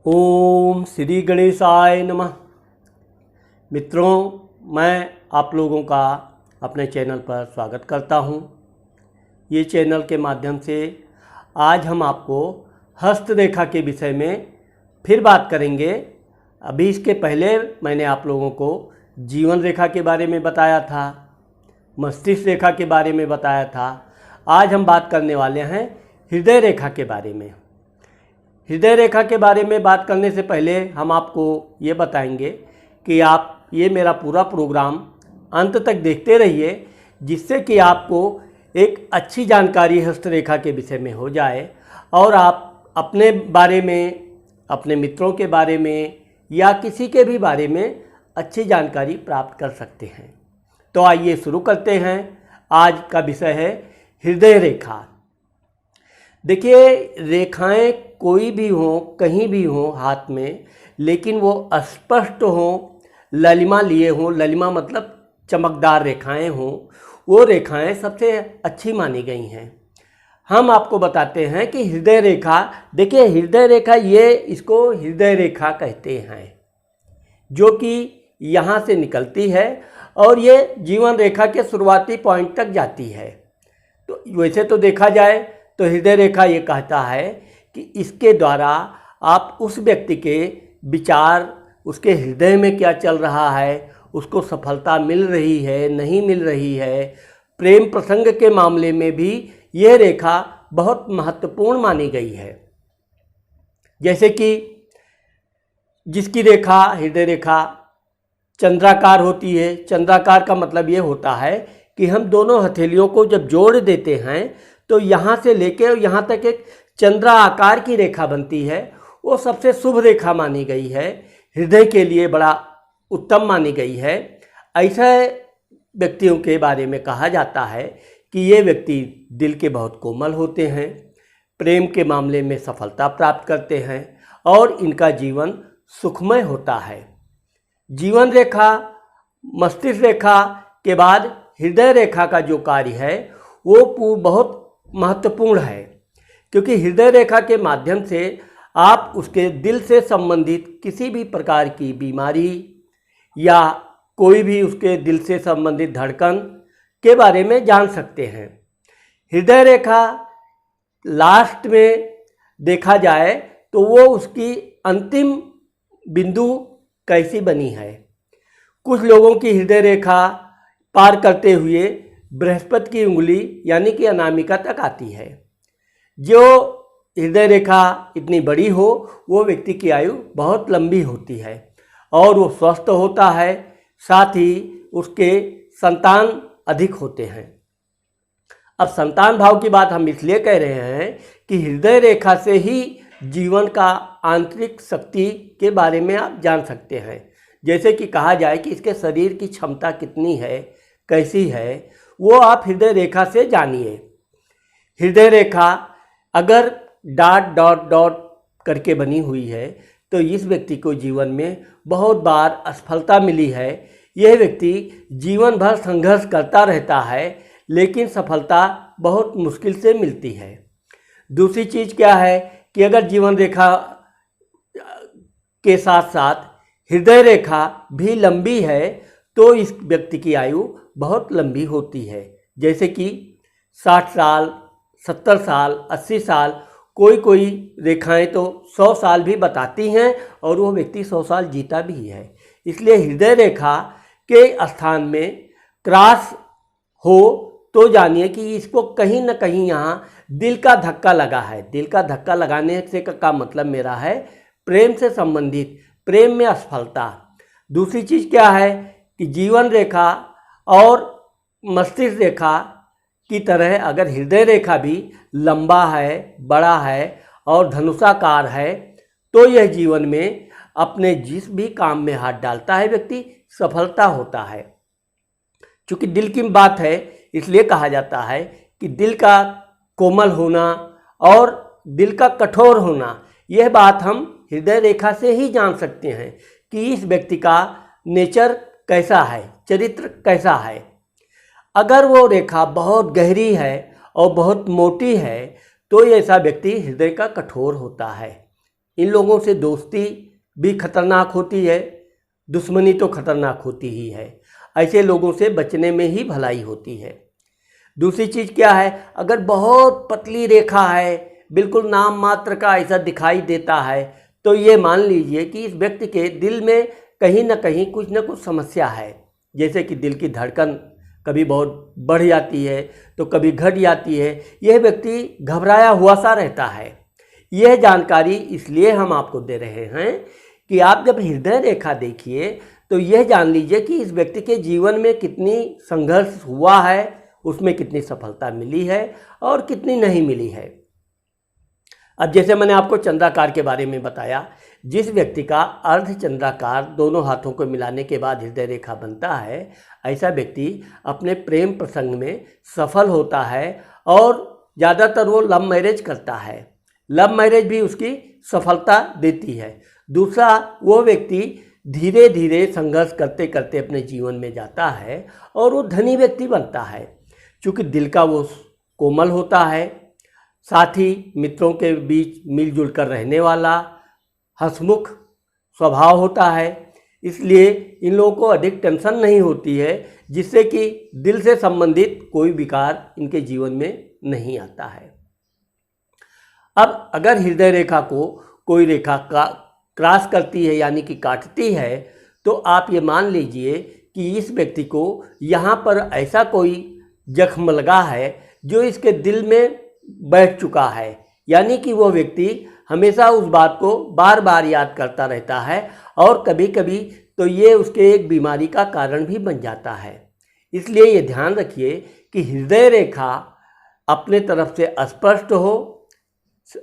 ओम श्री गणेशाय नमः। मित्रों, मैं आप लोगों का अपने चैनल पर स्वागत करता हूं। ये चैनल के माध्यम से आज हम आपको हस्तरेखा के विषय में फिर बात करेंगे। अभी इसके पहले मैंने आप लोगों को जीवन रेखा के बारे में बताया था, मस्तिष्क रेखा के बारे में बताया था। आज हम बात करने वाले हैं हृदय रेखा के बारे में। हृदय रेखा के बारे में बात करने से पहले हम आपको ये बताएंगे कि आप ये मेरा पूरा प्रोग्राम अंत तक देखते रहिए, जिससे कि आपको एक अच्छी जानकारी हस्तरेखा के विषय में हो जाए और आप अपने बारे में, अपने मित्रों के बारे में या किसी के भी बारे में अच्छी जानकारी प्राप्त कर सकते हैं। तो आइए शुरू करते हैं। आज का विषय है हृदय रेखा। देखिए, रेखाएं कोई भी हों, कहीं भी हों हाथ में, लेकिन वो स्पष्ट हों, ललिमा लिए हों, ललिमा मतलब चमकदार रेखाएं हों, वो रेखाएं सबसे अच्छी मानी गई हैं। हम आपको बताते हैं कि हृदय रेखा, देखिए हृदय रेखा, ये इसको हृदय रेखा कहते हैं, जो कि यहाँ से निकलती है और ये जीवन रेखा के शुरुआती पॉइंट तक जाती है। तो वैसे तो देखा जाए तो हृदय रेखा ये कहता है कि इसके द्वारा आप उस व्यक्ति के विचार, उसके हृदय में क्या चल रहा है, उसको सफलता मिल रही है, नहीं मिल रही है, प्रेम प्रसंग के मामले में भी यह रेखा बहुत महत्वपूर्ण मानी गई है। जैसे कि जिसकी रेखा, हृदय रेखा चंद्राकार होती है। चंद्राकार का मतलब ये होता है कि हम दोनों हथेलियों को जब जोड़ देते हैं तो यहाँ से लेके यहाँ तक एक चंद्रा आकार की रेखा बनती है। वो सबसे शुभ रेखा मानी गई है, हृदय के लिए बड़ा उत्तम मानी गई है। ऐसे व्यक्तियों के बारे में कहा जाता है कि ये व्यक्ति दिल के बहुत कोमल होते हैं, प्रेम के मामले में सफलता प्राप्त करते हैं और इनका जीवन सुखमय होता है। जीवन रेखा, मस्तिष्क रेखा के बाद हृदय रेखा का जो कार्य है वो बहुत महत्वपूर्ण है, क्योंकि हृदय रेखा के माध्यम से आप उसके दिल से संबंधित किसी भी प्रकार की बीमारी या कोई भी उसके दिल से संबंधित धड़कन के बारे में जान सकते हैं। हृदय रेखा लास्ट में देखा जाए तो वो उसकी अंतिम बिंदु कैसी बनी है। कुछ लोगों की हृदय रेखा पार करते हुए बृहस्पति की उंगली यानी कि अनामिका तक आती है। जो हृदय रेखा इतनी बड़ी हो, वो व्यक्ति की आयु बहुत लंबी होती है और वो स्वस्थ होता है, साथ ही उसके संतान अधिक होते हैं। अब संतान भाव की बात हम इसलिए कह रहे हैं कि हृदय रेखा से ही जीवन का आंतरिक शक्ति के बारे में आप जान सकते हैं। जैसे कि कहा जाए कि इसके शरीर की क्षमता कितनी है, कैसी है, वो आप हृदय रेखा से जानिए। हृदय रेखा अगर डॉट डॉट डॉट करके बनी हुई है तो इस व्यक्ति को जीवन में बहुत बार असफलता मिली है। यह व्यक्ति जीवन भर संघर्ष करता रहता है, लेकिन सफलता बहुत मुश्किल से मिलती है। दूसरी चीज़ क्या है कि अगर जीवन रेखा के साथ साथ हृदय रेखा भी लंबी है तो इस व्यक्ति की आयु बहुत लंबी होती है। जैसे कि 60 साल, 70 साल, 80 साल, कोई रेखाएं तो 100 साल भी बताती हैं और वो व्यक्ति 100 साल जीता भी है। इसलिए हृदय रेखा के स्थान में क्रॉस हो तो जानिए कि इसको कहीं ना कहीं यहाँ दिल का धक्का लगा है। दिल का धक्का लगाने से का मतलब मेरा है प्रेम से संबंधित, प्रेम में असफलता। दूसरी चीज़ क्या है कि जीवन रेखा और मस्तिष्क रेखा की तरह अगर हृदय रेखा भी लंबा है, बड़ा है और धनुषाकार है तो यह जीवन में अपने जिस भी काम में हाथ डालता है व्यक्ति सफलता होता है। चूँकि दिल की बात है इसलिए कहा जाता है कि दिल का कोमल होना और दिल का कठोर होना, यह बात हम हृदय रेखा से ही जान सकते हैं कि इस व्यक्ति का नेचर कैसा है, चरित्र कैसा है। अगर वो रेखा बहुत गहरी है और बहुत मोटी है तो ऐसा व्यक्ति हृदय का कठोर होता है। इन लोगों से दोस्ती भी खतरनाक होती है, दुश्मनी तो खतरनाक होती ही है। ऐसे लोगों से बचने में ही भलाई होती है। दूसरी चीज़ क्या है, अगर बहुत पतली रेखा है, बिल्कुल नाम मात्र का ऐसा दिखाई देता है, तो ये मान लीजिए कि इस व्यक्ति के दिल में कहीं ना कहीं कुछ ना कुछ समस्या है। जैसे कि दिल की धड़कन कभी बहुत बढ़ जाती है तो कभी घट जाती है। यह व्यक्ति घबराया हुआ सा रहता है। यह जानकारी इसलिए हम आपको दे रहे हैं कि आप जब हृदय रेखा देखिए तो यह जान लीजिए कि इस व्यक्ति के जीवन में कितनी संघर्ष हुआ है, उसमें कितनी सफलता मिली है और कितनी नहीं मिली है। अब जैसे मैंने आपको चंद्राकार के बारे में बताया, जिस व्यक्ति का अर्धचंद्राकार दोनों हाथों को मिलाने के बाद हृदय रेखा बनता है, ऐसा व्यक्ति अपने प्रेम प्रसंग में सफल होता है और ज़्यादातर वो लव मैरिज करता है। लव मैरिज भी उसकी सफलता देती है। दूसरा, वो व्यक्ति धीरे धीरे संघर्ष करते करते अपने जीवन में जाता है और वो धनी व्यक्ति बनता है। चूँकि दिल का वो कोमल होता है, साथ ही मित्रों के बीच मिलजुल कर रहने वाला, हंसमुख स्वभाव होता है, इसलिए इन लोगों को अधिक टेंशन नहीं होती है, जिससे कि दिल से संबंधित कोई विकार इनके जीवन में नहीं आता है। अब अगर हृदय रेखा को कोई रेखा क्रॉस करती है यानी कि काटती है, तो आप ये मान लीजिए कि इस व्यक्ति को यहाँ पर ऐसा कोई जख्म लगा है जो इसके दिल में बैठ चुका है, यानी कि वो व्यक्ति हमेशा उस बात को बार बार याद करता रहता है और कभी कभी तो ये उसके एक बीमारी का कारण भी बन जाता है। इसलिए ये ध्यान रखिए कि हृदय रेखा अपने तरफ से अस्पष्ट हो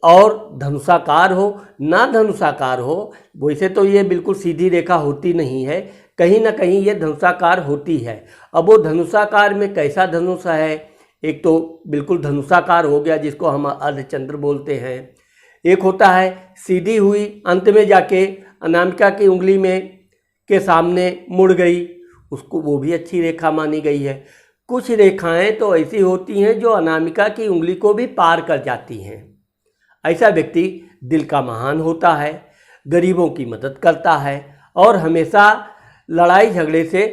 और धनुषाकार हो, ना धनुषाकार हो। वैसे तो ये बिल्कुल सीधी रेखा होती नहीं है, कहीं ना कहीं ये धनुषाकार होती है। अब वो धनुषाकार में कैसा धनुष है, एक तो बिल्कुल धनुषाकार हो गया जिसको हम अर्धचंद्र बोलते हैं, एक होता है सीधी हुई अंत में जाके अनामिका की उंगली में के सामने मुड़ गई, उसको वो भी अच्छी रेखा मानी गई है। कुछ रेखाएं तो ऐसी होती हैं जो अनामिका की उंगली को भी पार कर जाती हैं। ऐसा व्यक्ति दिल का महान होता है, गरीबों की मदद करता है और हमेशा लड़ाई झगड़े से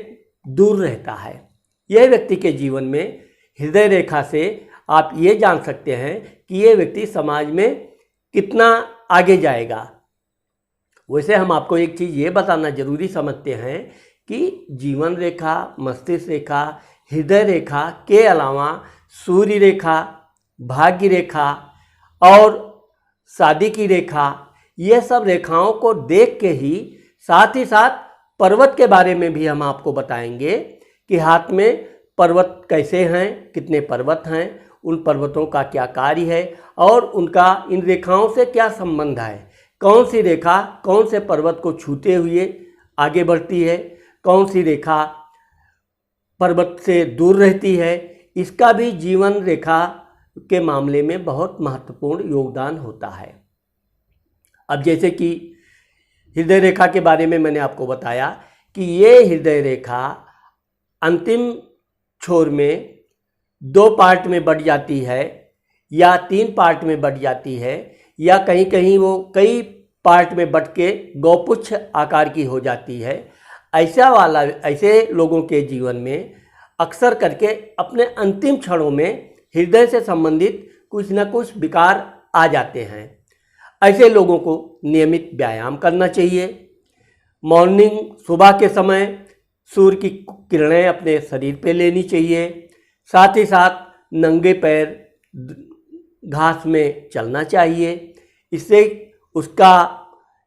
दूर रहता है। यह व्यक्ति के जीवन में हृदय रेखा से आप ये जान सकते हैं कि ये व्यक्ति समाज में कितना आगे जाएगा। वैसे हम आपको एक चीज़ ये बताना जरूरी समझते हैं कि जीवन रेखा, मस्तिष्क रेखा, हृदय रेखा के अलावा सूर्य रेखा, भाग्य रेखा और शादी की रेखा, ये सब रेखाओं को देख के ही साथ पर्वत के बारे में भी हम आपको बताएंगे कि हाथ में पर्वत कैसे हैं, कितने पर्वत हैं, उन पर्वतों का क्या कार्य है और उनका इन रेखाओं से क्या संबंध है। कौन सी रेखा कौन से पर्वत को छूते हुए आगे बढ़ती है, कौन सी रेखा पर्वत से दूर रहती है, इसका भी जीवन रेखा के मामले में बहुत महत्वपूर्ण योगदान होता है। अब जैसे कि हृदय रेखा के बारे में मैंने आपको बताया कि ये हृदय रेखा अंतिम छोर में 2 पार्ट में बढ़ जाती है या 3 पार्ट में बढ़ जाती है या कहीं कहीं वो कई पार्ट में बढ़ के गौपुच्छ आकार की हो जाती है। ऐसे लोगों के जीवन में अक्सर करके अपने अंतिम क्षणों में हृदय से संबंधित कुछ न कुछ विकार आ जाते हैं। ऐसे लोगों को नियमित व्यायाम करना चाहिए। मॉर्निंग सुबह के समय सूर्य की किरणें अपने शरीर पे लेनी चाहिए। साथ ही साथ नंगे पैर घास में चलना चाहिए। इससे उसका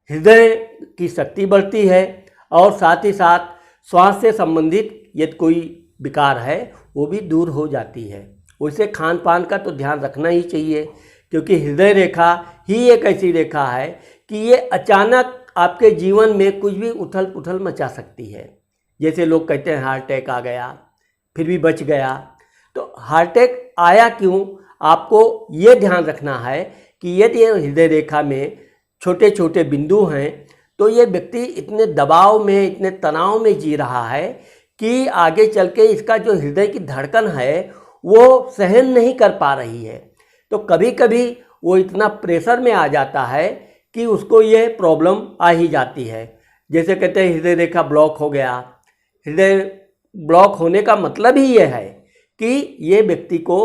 हृदय की शक्ति बढ़ती है और साथ ही साथ श्वास से संबंधित यदि कोई विकार है वो भी दूर हो जाती है। वैसे खान पान का तो ध्यान रखना ही चाहिए, क्योंकि हृदय रेखा ही एक ऐसी रेखा है कि ये अचानक आपके जीवन में कुछ भी उथल पुथल मचा सकती है। जैसे लोग कहते हैं हार्ट अटैक आ गया फिर भी बच गया, तो हार्ट अटैक आया क्यों, आपको ये ध्यान रखना है कि यदि हृदय रेखा में छोटे छोटे बिंदु हैं तो ये व्यक्ति इतने दबाव में, इतने तनाव में जी रहा है कि आगे चल के इसका जो हृदय की धड़कन है वो सहन नहीं कर पा रही है। तो कभी कभी वो इतना प्रेशर में आ जाता है कि उसको ये प्रॉब्लम आ ही जाती है। जैसे कहते हैं हृदय रेखा ब्लॉक हो गया। हृदय ब्लॉक होने का मतलब ही ये है कि ये व्यक्ति को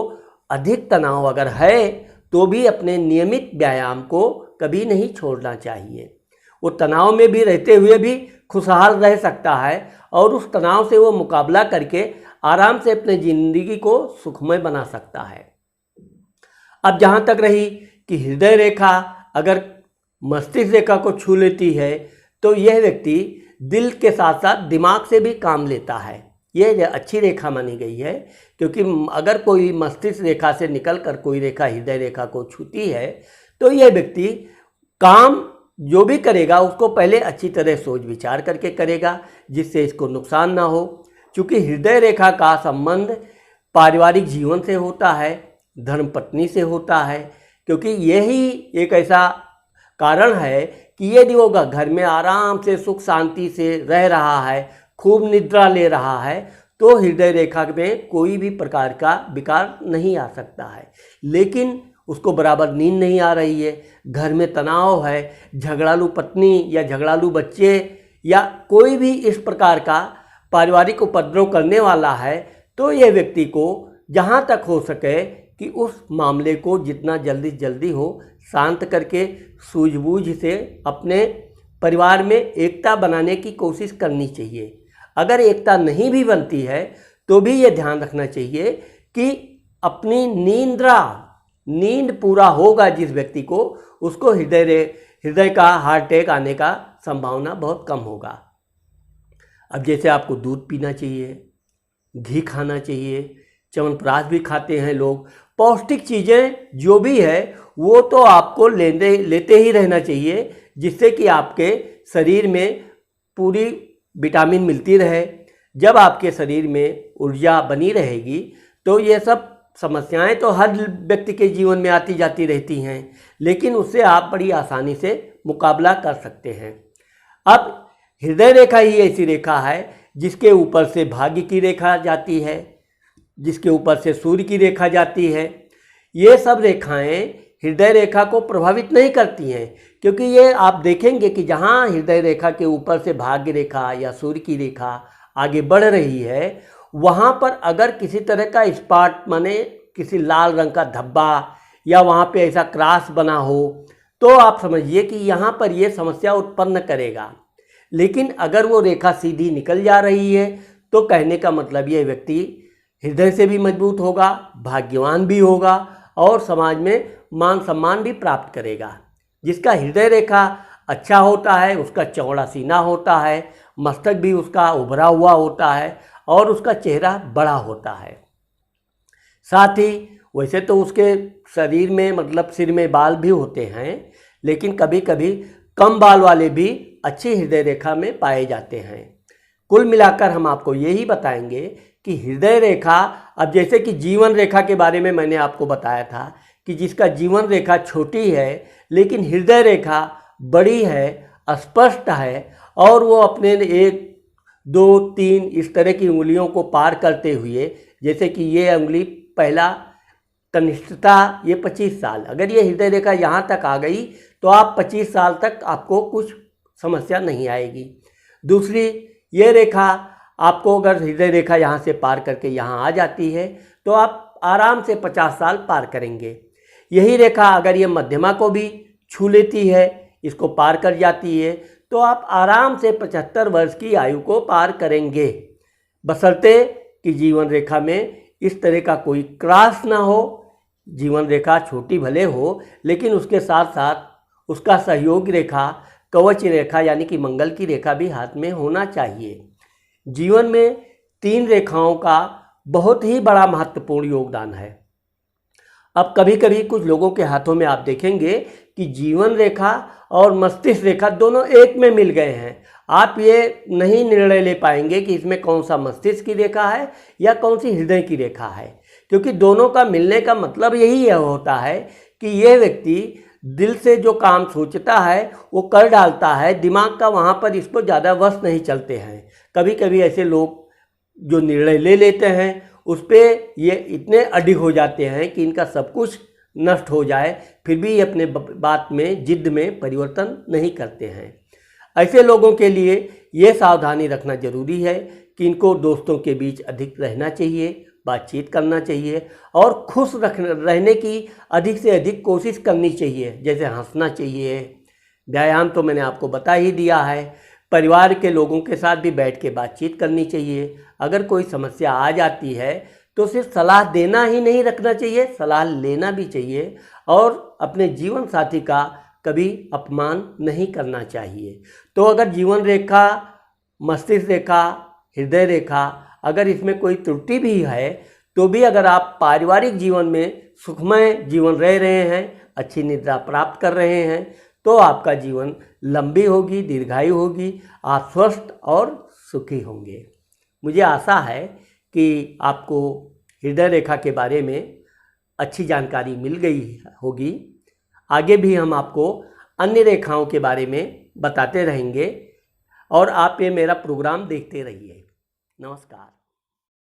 अधिक तनाव अगर है तो भी अपने नियमित व्यायाम को कभी नहीं छोड़ना चाहिए। वो तनाव में भी रहते हुए भी खुशहाल रह सकता है और उस तनाव से वो मुकाबला करके आराम से अपने ज़िंदगी को सुखमय बना सकता है। अब जहाँ तक रही कि हृदय रेखा अगर मस्तिष्क रेखा को छू लेती है तो यह व्यक्ति दिल के साथ साथ दिमाग से भी काम लेता है। यह अच्छी रेखा मानी गई है, क्योंकि अगर कोई मस्तिष्क रेखा से निकल कर कोई रेखा हृदय रेखा को छूती है तो यह व्यक्ति काम जो भी करेगा उसको पहले अच्छी तरह सोच विचार करके करेगा, जिससे इसको नुकसान ना हो। क्योंकि हृदय रेखा का संबंध पारिवारिक जीवन से होता है, धर्मपत्नी से होता है, क्योंकि यही एक ऐसा कारण है कि यदि वो घर में आराम से सुख शांति से रह रहा है, खूब निद्रा ले रहा है, तो हृदय रेखा में कोई भी प्रकार का विकार नहीं आ सकता है। लेकिन उसको बराबर नींद नहीं आ रही है, घर में तनाव है, झगड़ालू पत्नी या झगड़ालू बच्चे या कोई भी इस प्रकार का पारिवारिक उपद्रव करने वाला है, तो यह व्यक्ति को जहाँ तक हो सके कि उस मामले को जितना जल्दी हो शांत करके सूझबूझ से अपने परिवार में एकता बनाने की कोशिश करनी चाहिए। अगर एकता नहीं भी बनती है तो भी ये ध्यान रखना चाहिए कि अपनी नींद पूरा होगा जिस व्यक्ति को, उसको हृदय का हार्ट अटैक आने का संभावना बहुत कम होगा। अब जैसे आपको दूध पीना चाहिए, घी खाना चाहिए, च्यवनप्राश भी खाते हैं लोग, पौष्टिक चीज़ें जो भी है वो तो आपको लेते ही रहना चाहिए, जिससे कि आपके शरीर में पूरी विटामिन मिलती रहे। जब आपके शरीर में ऊर्जा बनी रहेगी तो ये सब समस्याएं तो हर व्यक्ति के जीवन में आती जाती रहती हैं, लेकिन उससे आप बड़ी आसानी से मुकाबला कर सकते हैं। अब हृदय रेखा ही ऐसी रेखा है जिसके ऊपर से भाग्य की रेखा जाती है, जिसके ऊपर से सूर्य की रेखा जाती है। ये सब रेखाएं हृदय रेखा को प्रभावित नहीं करती हैं, क्योंकि ये आप देखेंगे कि जहाँ हृदय रेखा के ऊपर से भाग्य रेखा या सूर्य की रेखा आगे बढ़ रही है, वहाँ पर अगर किसी तरह का स्पॉट माने किसी लाल रंग का धब्बा या वहाँ पे ऐसा क्रॉस बना हो तो आप समझिए कि यहाँ पर ये समस्या उत्पन्न करेगा। लेकिन अगर वो रेखा सीधी निकल जा रही है तो कहने का मतलब ये व्यक्ति हृदय से भी मजबूत होगा, भाग्यवान भी होगा और समाज में मान सम्मान भी प्राप्त करेगा। जिसका हृदय रेखा अच्छा होता है उसका चौड़ा सीना होता है, मस्तक भी उसका उभरा हुआ होता है और उसका चेहरा बड़ा होता है। साथ ही वैसे तो उसके शरीर में मतलब सिर में बाल भी होते हैं, लेकिन कभी कभी कम बाल वाले भी अच्छी हृदय रेखा में पाए जाते हैं। कुल मिलाकर हम आपको यही बताएंगे कि हृदय रेखा, अब जैसे कि जीवन रेखा के बारे में मैंने आपको बताया था कि जिसका जीवन रेखा छोटी है लेकिन हृदय रेखा बड़ी है, स्पष्ट है और वो अपने 1, 2, 3 इस तरह की उंगलियों को पार करते हुए, जैसे कि ये उंगली पहला कनिष्ठता ये 25 साल, अगर ये हृदय रेखा यहाँ तक आ गई तो आप 25 साल तक आपको कुछ समस्या नहीं आएगी। दूसरी ये रेखा आपको अगर हृदय रेखा यहाँ से पार करके यहाँ आ जाती है तो आप आराम से 50 साल पार करेंगे। यही रेखा अगर ये मध्यमा को भी छू लेती है, इसको पार कर जाती है, तो आप आराम से 75 वर्ष की आयु को पार करेंगे, बशर्ते कि जीवन रेखा में इस तरह का कोई क्रॉस ना हो। जीवन रेखा छोटी भले हो लेकिन उसके साथ साथ उसका सहयोग रेखा, कवच रेखा यानी कि मंगल की रेखा भी हाथ में होना चाहिए। जीवन में 3 रेखाओं का बहुत ही बड़ा महत्वपूर्ण योगदान है। अब कभी कभी कुछ लोगों के हाथों में आप देखेंगे कि जीवन रेखा और मस्तिष्क रेखा दोनों एक में मिल गए हैं। आप ये नहीं निर्णय ले पाएंगे कि इसमें कौन सा मस्तिष्क की रेखा है या कौन सी हृदय की रेखा है, क्योंकि दोनों का मिलने का मतलब यही होता है कि यह व्यक्ति दिल से जो काम सोचता है वो कर डालता है, दिमाग का वहाँ पर इसको ज़्यादा वश नहीं चलते हैं। कभी कभी ऐसे लोग जो निर्णय ले लेते हैं उस पर ये इतने अडिग हो जाते हैं कि इनका सब कुछ नष्ट हो जाए फिर भी अपने बात में जिद में परिवर्तन नहीं करते हैं। ऐसे लोगों के लिए ये सावधानी रखना जरूरी है कि इनको दोस्तों के बीच अधिक रहना चाहिए, बातचीत करना चाहिए और खुश रहने की अधिक से अधिक कोशिश करनी चाहिए। जैसे हंसना चाहिए, व्यायाम तो मैंने आपको बता ही दिया है। परिवार के लोगों के साथ भी बैठ के बातचीत करनी चाहिए। अगर कोई समस्या आ जाती है तो सिर्फ सलाह देना ही नहीं रखना चाहिए, सलाह लेना भी चाहिए और अपने जीवन साथी का कभी अपमान नहीं करना चाहिए। तो अगर जीवन रेखा, मस्तिष्क रेखा, हृदय रेखा अगर इसमें कोई त्रुटि भी है तो भी अगर आप पारिवारिक जीवन में सुखमय जीवन रह रहे हैं, अच्छी निद्रा प्राप्त कर रहे हैं तो आपका जीवन लंबी होगी, दीर्घायु होगी, आप स्वस्थ और सुखी होंगे। मुझे आशा है कि आपको हृदय रेखा के बारे में अच्छी जानकारी मिल गई होगी। आगे भी हम आपको अन्य रेखाओं के बारे में बताते रहेंगे और आप ये मेरा प्रोग्राम देखते रहिए। नमस्कार।